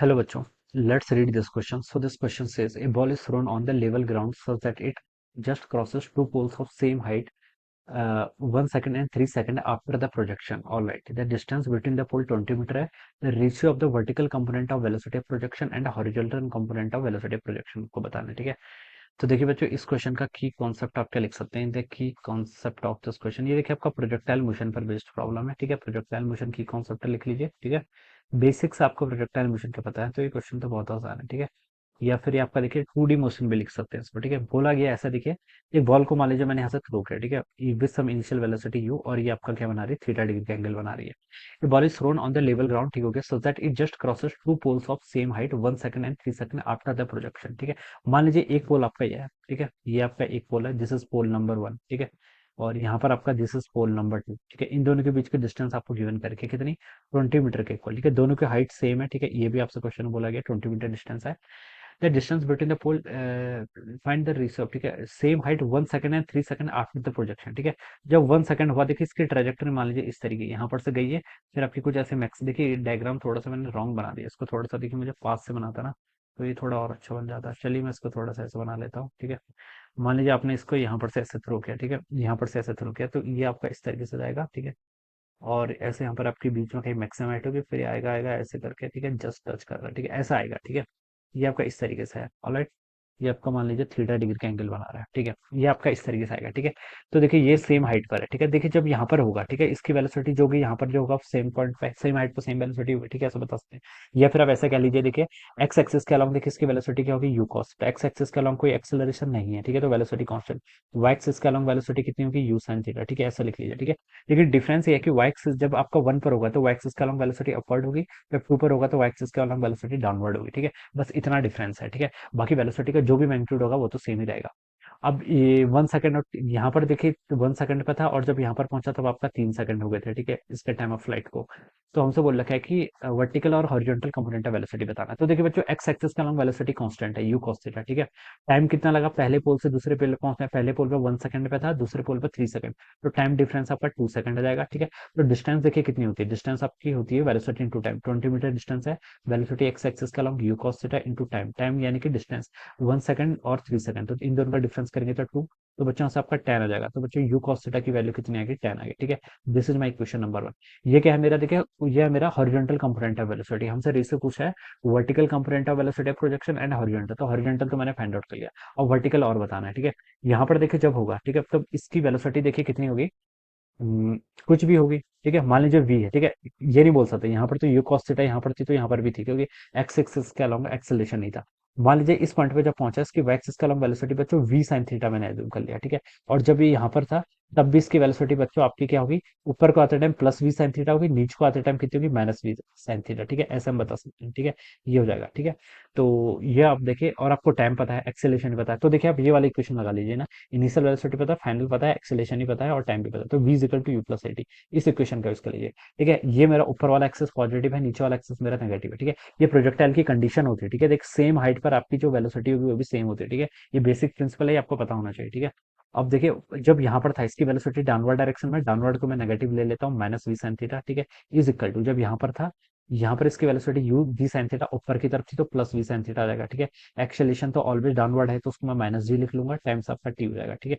Hello बच्चों, let's read this question. So this question says a ball is thrown on the level ground such that it just crosses two poles of same height, 1 second and 3 seconds after the projection. All right, the distance between the pole 20 meter है. The ratio of the vertical component of velocity of projection and horizontal component of velocity of projection को बताना है, ठीक है. तो देखिए बच्चों, इस क्वेश्चन का की कॉन्सेप्ट आप क्या लिख सकते हैं. The key concept of this question, ये देखिए आपका प्रोजेक्टाइल मोशन पर बेस्ड प्रॉब्लम है, ठीक है. प्रोजेक्टाइल मोशन की कॉन्सेप्ट लिख लीजिए, ठीक है. बेसिक्स आपको प्रोजेक्टाइल मोशन का पता है तो ये क्वेश्चन तो बहुत आसान है, ठीक है. या फिर ये आपका देखिए 2D मोशन भी लिख सकते हैं इसको, ठीक है. बोला गया ऐसा, देखिए एक बॉल को मान लीजिए मैंने यहाँ से थ्रो किया, ठीक है, with some initial velocity u, और ये आपका क्या बना रही है, थीटा डिग्री का एंगल बना रही है. ये ball is thrown on the level ground, ठीक हो गया, so that it just crosses two poles of same height 1 second and 3 second after the projection, ठीक है. मान लीजिए एक पोल आपका ये है, ठीक है, ये आपका एक पोल है, दिस इज पोल नंबर 1, ठीक है. और यहाँ पर आपका दिस इज पोल नंबर 2, ठीक है. इन दोनों के बीच की डिस्टेंस आपको गिवन करके कितनी, 20 मीटर के इक्वल, ठीक है. दोनों की हाइट सेम है, ठीक है. ये भी आपसे क्वेश्चन में बोला गया 20 मीटर डिस्टेंस है. The distance between the pole, find the ratio, ठीक है. Same height 1 second and 3 second after the projection, ठीक है. जब 1 सेकंड हुआ, देखिए इसकी ट्रेजेक्टरी मान लीजिए इस तरीके यहाँ पर से गई है, फिर आपकी कुछ ऐसे मैक्स, देखिए डायग्राम थोड़ा सा मैंने रॉन्ग बना दिया, इसको थोड़ा सा देखिए मुझे पास से बनाता ना तो ये थोड़ा और अच्छा बन जाता. चलिए मैं इसको थोड़ा सा ऐसे बना लेता हूँ, ठीक है. मान लीजिए आपने इसको यहाँ पर से ऐसे थ्रो किया, ठीक है, यहाँ पर से ऐसे थ्रो किया, तो ये आपका इस तरीके से जाएगा, ठीक है. और ऐसे यहाँ पर आपके बीच में कहीं मैक्सिमम हाइट होगी, फिर ये आएगा आएगा ऐसे करके, ठीक है, जस्ट टच कर रहा है, ठीक है, ऐसा आएगा, ठीक है. ये आपका इस तरीके से है, ऑलराइट. ये आपका मान लीजिए थीटा डिग्री का एंगल बना रहा है, ठीक है. ये आपका इस तरीके से आएगा, ठीक है. तो देखिए ये सेम हाइट पर है, ठीक है. देखिए जब यहाँ पर होगा, ठीक है, इसकी वेलोसिटी जो होगी यहाँ पर जो होगा सेम पॉइंट पे सेम हाइट पर सेम वेलोसिटी होगी, ठीक है, ऐसा बता सकते हैं. या फिर आप ऐसा कह लीजिए, देखिए एक्स एक्सिस के अलॉन्ग देखिए इसकी वेलोसिटी क्या होगी, यू कॉस. तो एक्स एक्सिस के अलॉन्ग कोई एक्सेलरेशन नहीं है, ठीक है, तो वेलोसिटी कांस्टेंट. वाई एक्सिस के अलॉन्ग वेलोसिटी कितनी होगी, यू साइन थीटा, ठीक है, ऐसा लिख लीजिए, ठीक है. लेकिन डिफरेंस ये है कि वाई एक्सिस जब आपका 1 पर होगा तो वाई एक्सिस के अलॉन्ग वेलोसिटी अपवर्ड होगी, जब 2 पर होगा तो वाई एक्सिस के अलॉन्ग वेलोसिटी डाउनवर्ड होगी, ठीक है. बस इतना डिफरेंस है, ठीक है. बाकी वेलोसिटी का जो भी मैग्नीट्यूड होगा वो तो सेम ही रहेगा. अब ये 1 सेकंड, और यहाँ पर देखिए 1 सेकंड पे था, और जब यहाँ पर पहुंचा तब आपका 3 सेकंड हो गए थे, ठीक है, इसके टाइम ऑफ फ्लाइट को. तो हमसे बोल रखा है कि वर्टिकल और हॉरिजॉन्टल कंपोनेंट ऑफ वेलोसिटी बताना है. तो देखिए बच्चों, एक्स एक्सिस का लॉन्ग वेलोसिटी कांस्टेंट है, यू कॉस थीटा, ठीक है. टाइम कितना लगा पहले पोल से दूसरे पोल पे पहुंचने, पहले पोल पे 1 सेकंड पे था, दूसरे पोल पे 3 सेकंड. तो टाइम डिफरेंस आपका 2 सेकंड आ जाएगा, ठीक है. तो डिस्टेंस देखिए कितनी होती है, डिस्टेंस आपकी होती है velocity into time. 20 metre distance है, वेलोसिटी एक्स एक्सिस का long u cos theta into time. Time यानी कि डिस्टेंस 1 सेकंड और 3 सेकंड, तो इन दोनों का डिफरेंस करेंगे तो 2. तो बच्चों से आपका 10 आ जाएगा. तो बच्चों यू कॉस थीटा की वैल्यू कितनी आएगी, 10 आ गई, ठीक है. This is my question number 1. ये क्या है मेरा, देखिए ये है मेरा हॉरिजॉन्टल कंपोनेंट ऑफ वेलोसिटी. हमसे रेशियो पूछा है vertical component of velocity of projection and horizontal. तो हॉरिजॉन्टल तो मैंने फाइंड आउट कर लिया, और वर्टिकल और बताना है, ठीक है. यहाँ पर देखिए जब होगा, ठीक है, तब इसकी वेलोसिटी देखिए कितनी होगी, हम्म, कुछ भी होगी, ठीक है. मान लीजिए v है, ठीक है. ये नहीं बोल सकते, यहाँ पर तो यू कॉस थीटा यहाँ पर थी तो यहाँ पर भी थी, क्योंकि एक्स एक्सिस के अलोंग एक्सेलरेशन नहीं था. मान लीजिए इस पॉइंट पे जब पहुंचा, इसकी वाई एक्सिस के अलोंग वेलोसिटी बच्चों v sin थीटा मैंने एज्यूम कर लिया, ठीक है. और जब ये यहाँ पर था तब भी इसकी वेलोसिटी बच्चों आपकी क्या होगी, ऊपर को आते time plus v sin theta होगी, नीचे को आते टाइम कितनी होगी, माइनस v sin थीटा, ठीक है. ऐसा हम बता सकते हैं, ठीक है. ये हो जाएगा, ठीक है. तो ये आप देखिए, और आपको टाइम पता है, एक्सेलरेशन पता है, तो देखिए आप ये वाला इक्वेशन लगा लीजिए ना. इनिशियल वेलोसिटी पता है, फाइनल पता है, एक्सेलरेशन ही पता है, और टाइम भी पता है, तो v is equal to u plus at. इस इक्वेशन का यूज कर लीजिए, ठीक है. ये मेरा ऊपर वाला एक्सेस पॉजिटिव है, नीचे वाला एक्सेस मेरा नेगेटिव है, ठीक है. ये प्रोजेक्टाइल की कंडीशन होती है, ठीक है. देख सेम हाइट पर आपकी जो वेलोसिटी होगी वो भी सेम होती है, ठीक है. ये बेसिक प्रिंसिपल है, ये आपको पता होना चाहिए, ठीक है. अब देखिए जब यहाँ पर था इसकी वेलोसिटी डाउनवर्ड डायरेक्शन में, डाउनवर्ड को मैं नेगेटिव ले लेता हूँ, माइनस वी साइन थीटा, ठीक है, इज इक्वल टू, जब यहाँ पर था यहाँ पर इसकी velocity u v sine theta ऊपर की तरफ थी तो प्लस वी साइन थीटा आ जाएगा, ठीक है. एक्सेलेरेशन तो ऑलवेज डाउनवर्ड है तो उसको मैं माइनस जी लिख लूंगा, टाइम्स आपका टी हो जाएगा, ठीक है.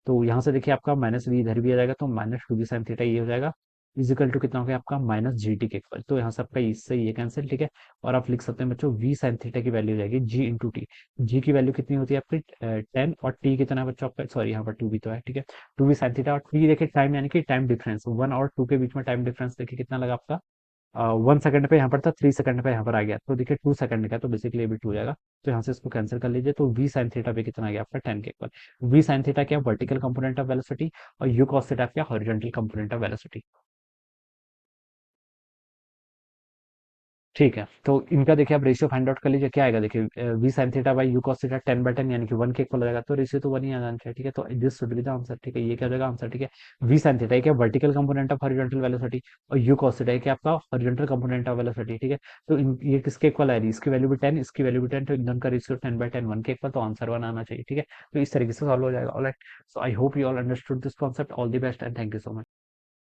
तो यहाँ से देखिए आपका माइनस वी इधर भी आ जाएगा, तो minus two v sine theta ये हो जाएगा, इजिकल टू कितना हो गया आपका, माइनस जी टी के इक्वल. तो यहाँ से आपका इससे ये कैंसिल, ठीक है. और आप लिख सकते हैं बच्चों वी साइन थीटा की वैल्यू हो जाएगी जी इंटू टी. जी की वैल्यू कितनी होती है आपकी 10, और टी कितना है बच्चों आपका, सॉरी यहाँ पर टू भी तो है, ठीक है. टू वी साइन थीटा, और टी देखिए टाइम यानी कि टाइम डिफरेंस 1 और 2 के बीच में टाइम डिफरेंस देखिए कितना लगा आपका, 1 सेकंड पे यहाँ पर था, 3 सेकंड पे यहाँ पर आ गया, तो देखिए 2 सेकंड का, तो बेसिकली ये भी 2 हो जाएगा. तो यहाँ से इसको कैंसिल कर लीजिए, तो वी साइन थीटा पे कितना आ गया आपका 10 के इक्वल. वी साइन थीटा क्या, वर्टिकल कंपोनेंट ऑफ वेलोसिटी, और यू कॉस थीटा क्या, हॉरिजॉन्टल कंपोनेंट ऑफ वेलोसिटी. ठीक है, तो इनका देखिए आप रेशियो फाइंड आउट कर लीजिए, क्या आएगा देखिए, v sine theta by u cos theta 10/10 यानी कि 1 के इक्वल हो जाएगा, तो रेशियो तो 1 ही आना चाहिए, ठीक है. तो this should be the answer, ठीक है. ये क्या हो जाएगा आंसर, ठीक है. वी साइन थीटा क्या, vertical component of horizontal velocity, और यू कॉस थीटा क्या आपका हॉरिजॉन्टल कंपोनेंट ऑफ वेलोसिटी, ठीक है. तो ये किसके इक्वल आ रही है, इसकी वैल्यू भी 10, इसकी वैल्यू भी 10, तो इन दोनों का रेशियो 10/10 1 के इक्वल, तो आंसर 1 आना चाहिए, ठीक है. तो इस तरीके से सॉल्व हो जाएगा, alright. So I hope you all understood this concept. All the best and thank you so much.